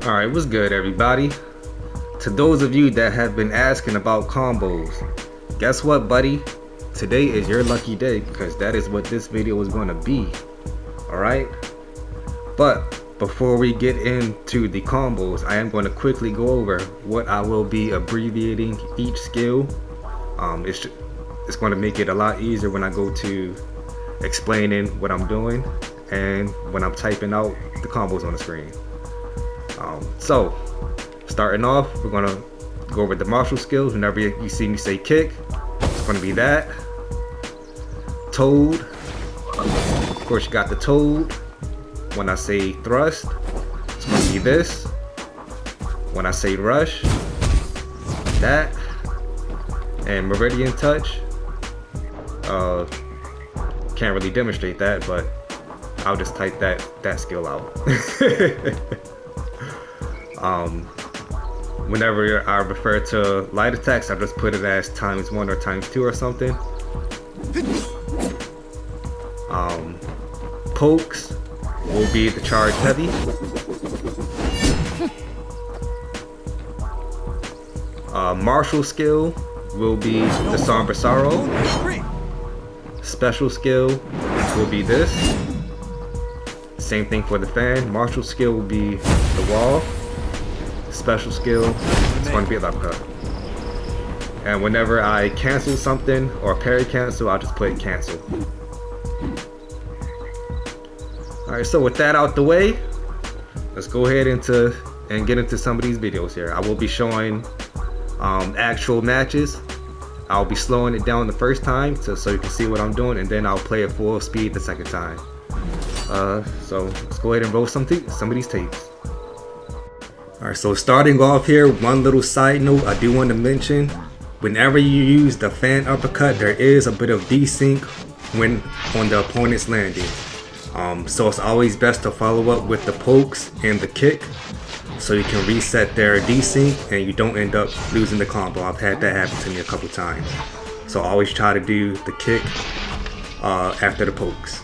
Alright, what's good everybody? To those of you that have been asking about combos, guess what buddy? Today is your lucky day because that is what this video is going to be. Alright? But before we get into the combos, I am going to quickly go over what I will be abbreviating each skill. It's going to make it a lot easier when I go to explaining what I'm doing and when I'm typing out the combos on the screen. So starting off, we're gonna go over the martial skills. Whenever you see me say kick, it's gonna be that. Toad, of course you got the toad. When I say thrust, it's gonna be this. When I say rush, that. And meridian touch, can't really demonstrate that, but I'll just type that skill out. Whenever I refer to light attacks, I just put it as ×1 or ×2 or something. Pokes will be the charge heavy. Martial skill will be the Somber Sorrow. Special skill will be this. Same thing for the fan. Martial skill will be the wall. Special skill is going to be a uppercut. And whenever I cancel something or parry cancel, I'll just put cancel. Alright, so with that out the way, let's go ahead and get into some of these videos here. I will be showing actual matches. I'll be slowing it down the first time so you can see what I'm doing, and then I'll play at full speed the second time. So let's go ahead and roll some of these tapes. Alright, so starting off here, one little side note I do want to mention. Whenever you use the fan uppercut, there is a bit of desync when on the opponent's landing. So it's always best to follow up with the pokes and the kick so you can reset their desync and you don't end up losing the combo. I've had that happen to me a couple times. So always try to do the kick after the pokes.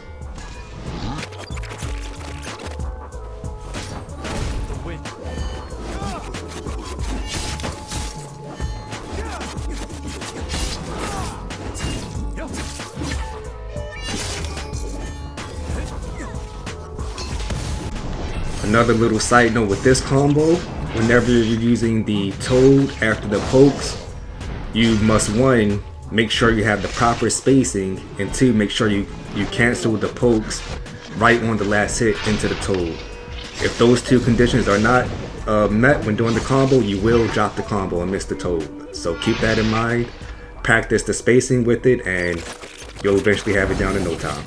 Another little side note with this combo, whenever you're using the toad after the pokes, you must, one, make sure you have the proper spacing, and two, make sure you cancel the pokes right on the last hit into the toad. If those two conditions are not met when doing the combo, you will drop the combo and miss the toad. So keep that in mind, practice the spacing with it, and you'll eventually have it down in no time.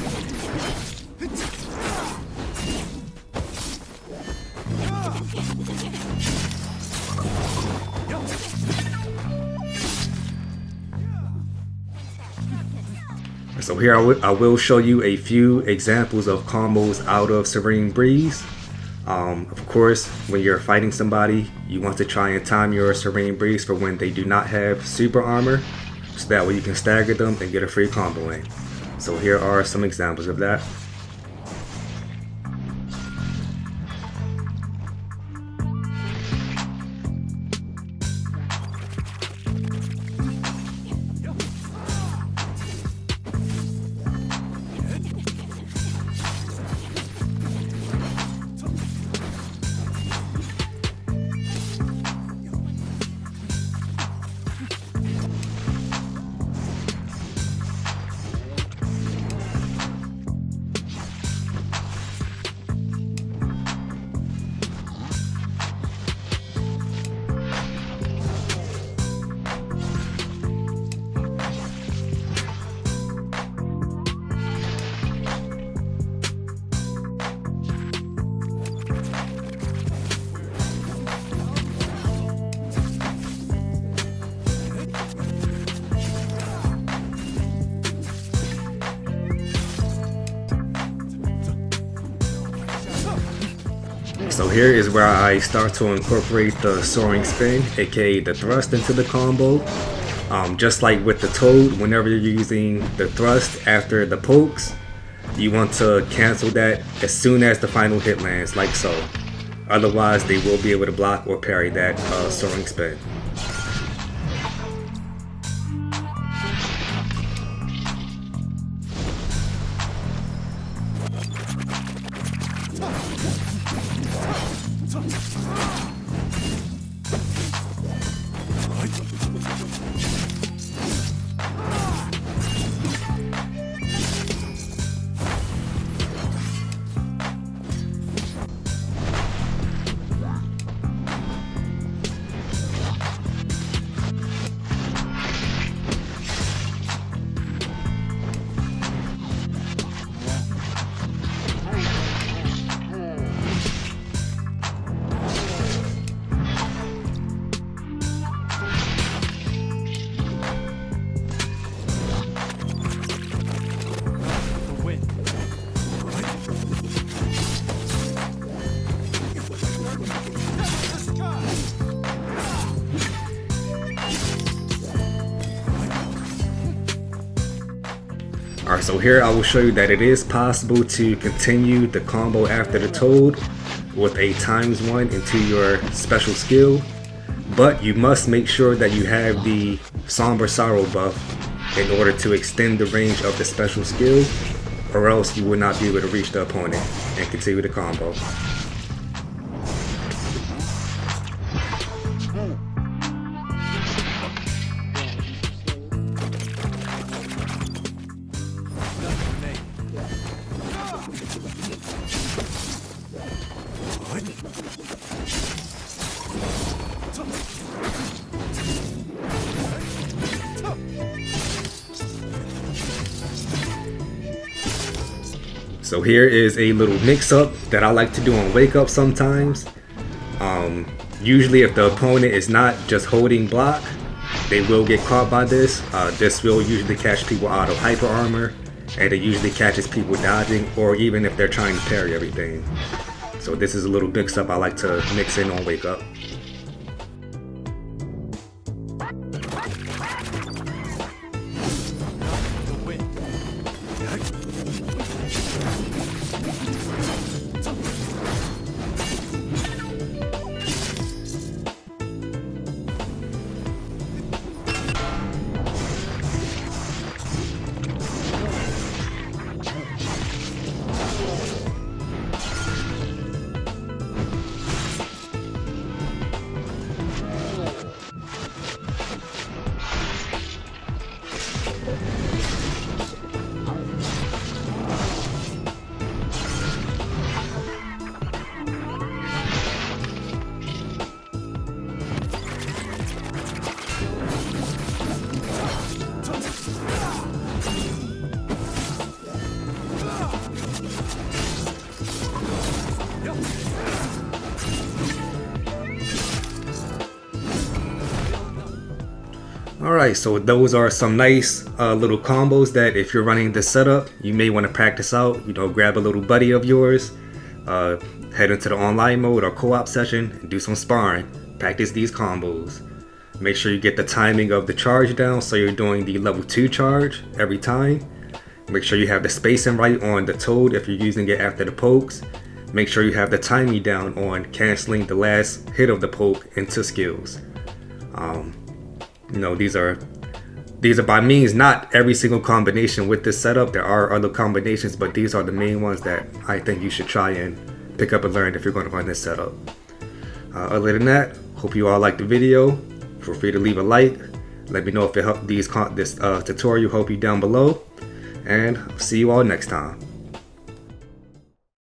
So here I will show you a few examples of combos out of Serene Breeze. Of course, when you're fighting somebody, you want to try and time your Serene Breeze for when they do not have super armor, so that way you can stagger them and get a free combo in. So here are some examples of that. So here is where I start to incorporate the soaring spin, aka the thrust, into the combo. Just like with the toad, whenever you're using the thrust after the pokes, you want to cancel that as soon as the final hit lands, like so. Otherwise, they will be able to block or parry that soaring spin. Alright, so here I will show you that it is possible to continue the combo after the Toad with a ×1 into your special skill, but you must make sure that you have the Somber Sorrow buff in order to extend the range of the special skill, or else you will not be able to reach the opponent and continue the combo. So here is a little mix-up that I like to do on Wake Up sometimes. Usually if the opponent is not just holding block, they will get caught by this. This will usually catch people out of hyper armor, and it usually catches people dodging, or even if they're trying to parry everything. So this is a little mix-up I like to mix in on Wake Up. Alright, so those are some nice little combos that if you're running this setup, you may want to practice out. You know, grab a little buddy of yours, head into the online mode or co-op session and do some sparring. Practice these combos. Make sure you get the timing of the charge down so you're doing the level 2 charge every time. Make sure you have the spacing right on the Toad if you're using it after the pokes. Make sure you have the timing down on canceling the last hit of the poke into skills. You know, these are by means not every single combination with this setup. There are other combinations, but these are the main ones that I think you should try and pick up and learn if you're going to run this setup. Other than that, hope you all liked the video. Feel free to leave a like. Let me know if it helped this tutorial help you down below, and see you all next time.